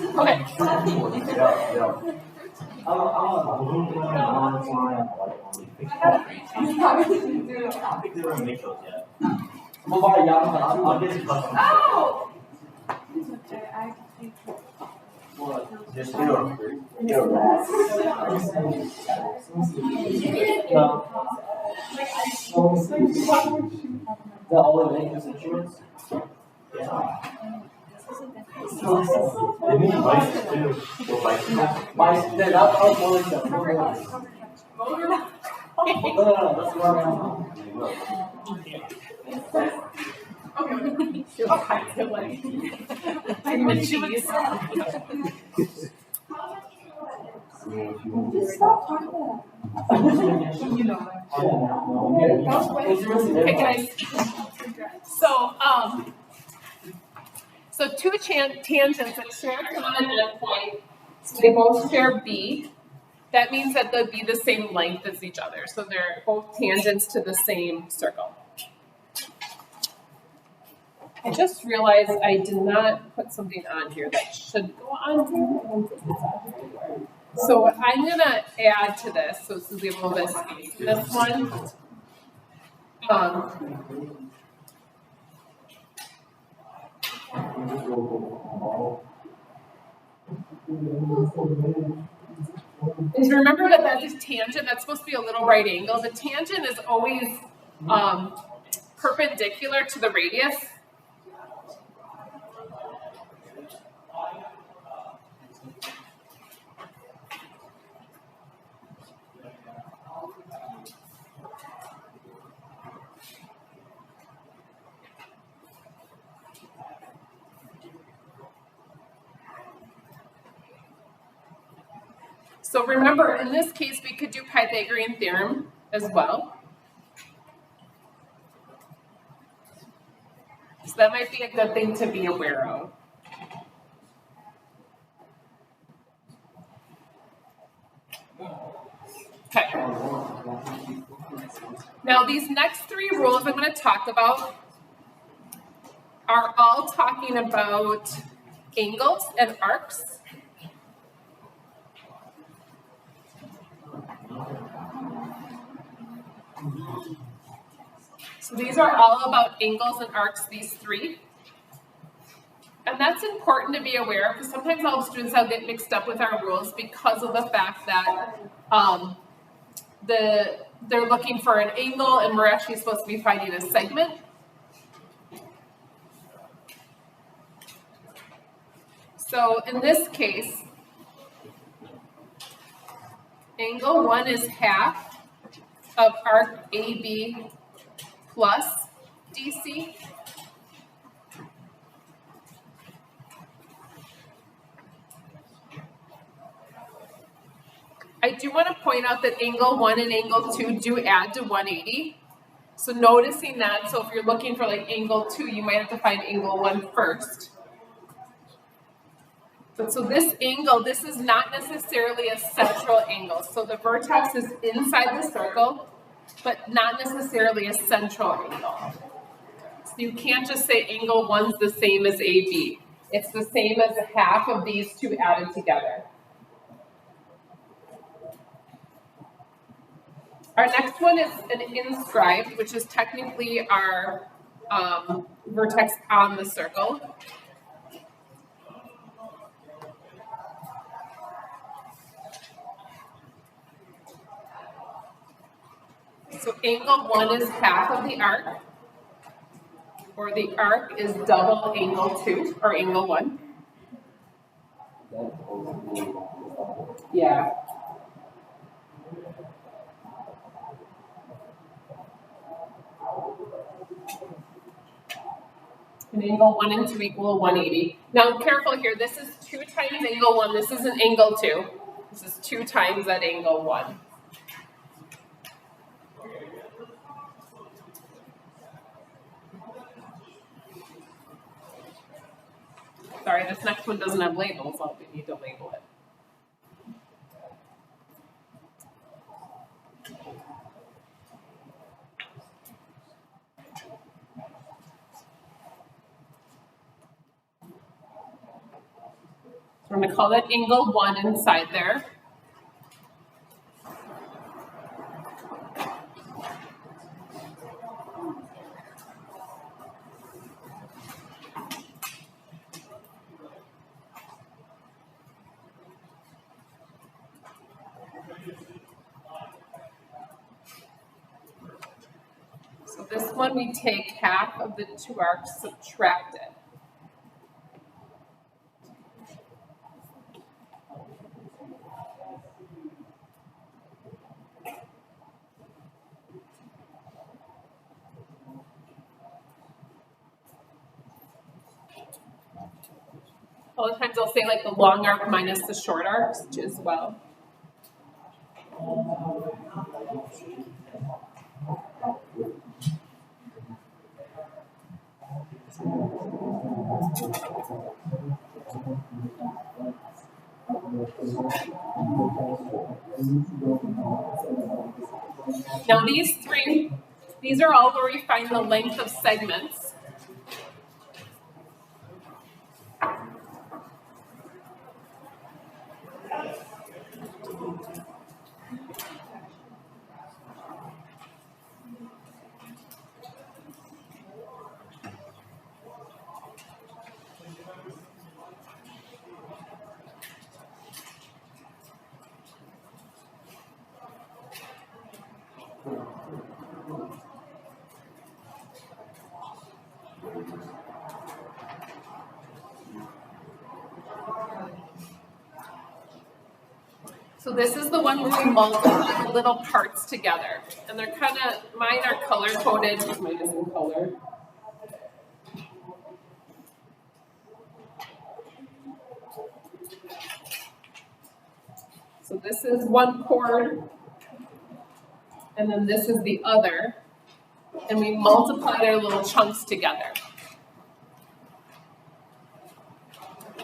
Okay. Just the all the language insurance? They mean bikes too. Or bicycles. Bikes, that's all motorcycles. No, that's where I'm Okay, guys. So two tangents that share a common endpoint, so they both share B. That means that they'll be the same length as each other. So they're both tangents to the same circle. I just realized I did not put something on here that should go on here. I don't think it's on here anywhere. So I'm gonna add to this, so this is a little bit space. This one, is remember that that's tangent, that's supposed to be a little right angle. The tangent is always perpendicular to the radius. So remember, in this case, we could do Pythagorean theorem as well. So that might be a good thing to be aware of. Okay. Now these next three rules I'm going to talk about are all talking about angles and arcs. So these are all about angles and arcs, these three. And that's important to be aware of because sometimes all students will get mixed up with our rules because of the fact that they're looking for an angle and we're actually supposed to be finding a segment. So in this case, angle 1 is half of arc AB plus DC. I do want to point out that angle 1 and angle 2 do add to 180. So noticing that, so if you're looking for like angle 2, you might have to find angle 1 first. So this angle, this is not necessarily a central angle. So the vertex is inside the circle, but not necessarily a central angle. So you can't just say angle 1's the same as AB. It's the same as half of these two added together. Our next one is an inscribed, which is technically our vertex on the circle. So angle 1 is half of the arc, or the arc is double angle 2, or angle 1. Yeah. And angle 1 and 2 equal 180. Now careful here, this is 2 times angle 1, this isn't angle 2. This is 2 times that angle 1. Sorry, this next one doesn't have labels, so we need to label it. We're going to call that angle 1 inside there. So this one we take half of the 2 arcs, subtract it. A lot of times they'll say like the long arc minus the short arcs as well. Now these are all where we find the length of segments. So this is the one where we multiply the little parts together. And they're kind of, mine are color coded, mine is in color. So this is one chord, and then this is the other. And we multiply their little chunks together.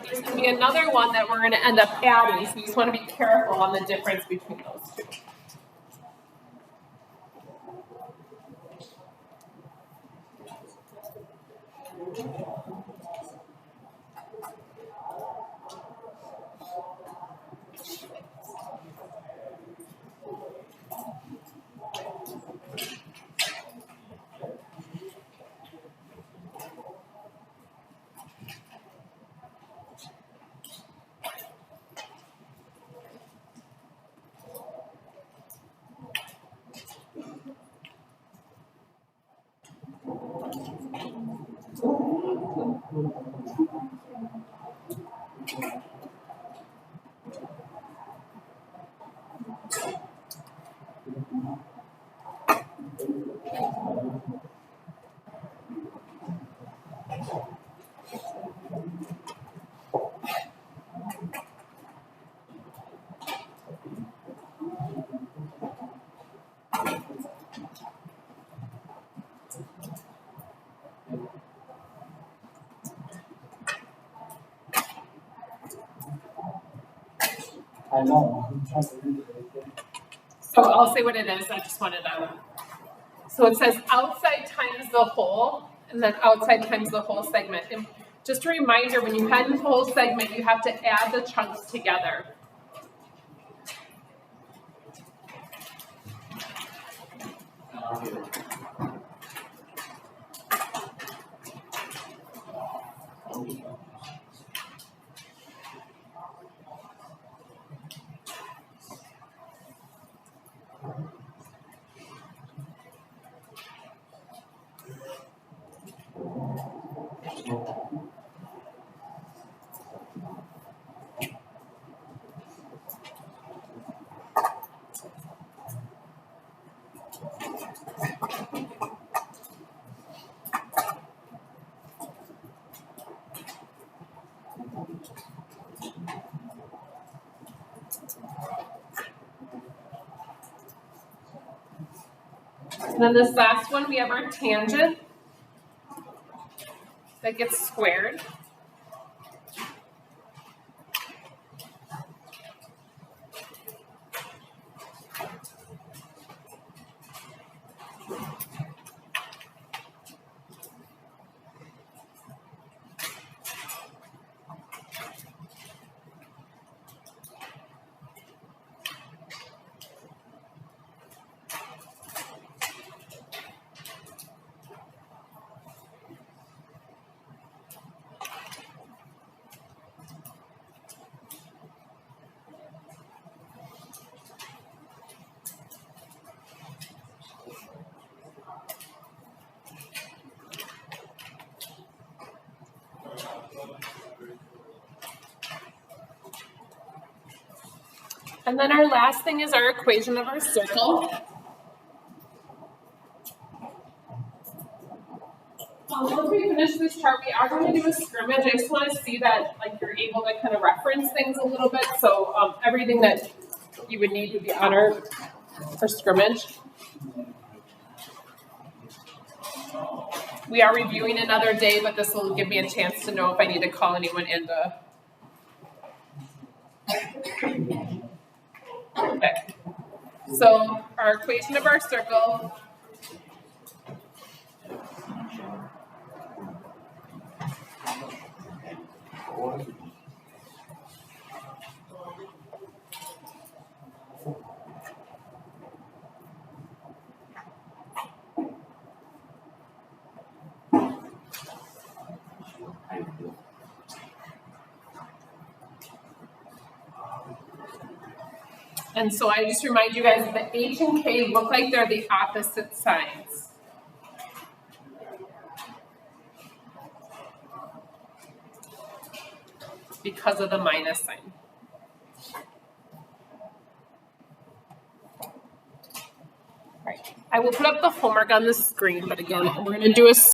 There's going to be another one that we're going to end up adding, so you just want to be careful on the difference between those two. I know, I'm trying to read it right there. So I'll say what it is, I just wanted to. So it says outside times the whole, and then outside times the whole segment. And just a reminder, when you add the whole segment, you have to add the chunks together. And then this last one, we have our tangent that gets squared. And then our last thing is our equation of our circle. Once we finish this chart, we are going to do a scrimmage. I just want to see that like you're able to kind of reference things a little bit. So everything that you would need would be on our scrimmage. We are reviewing another day, but this will give me a chance to know if I need to call anyone in to. Okay. So our equation of our circle. And so I just remind you guys that the H and K look like they're the opposite signs. Because of the minus sign. All right. I will put up the homework on the screen, but again, we're going to do a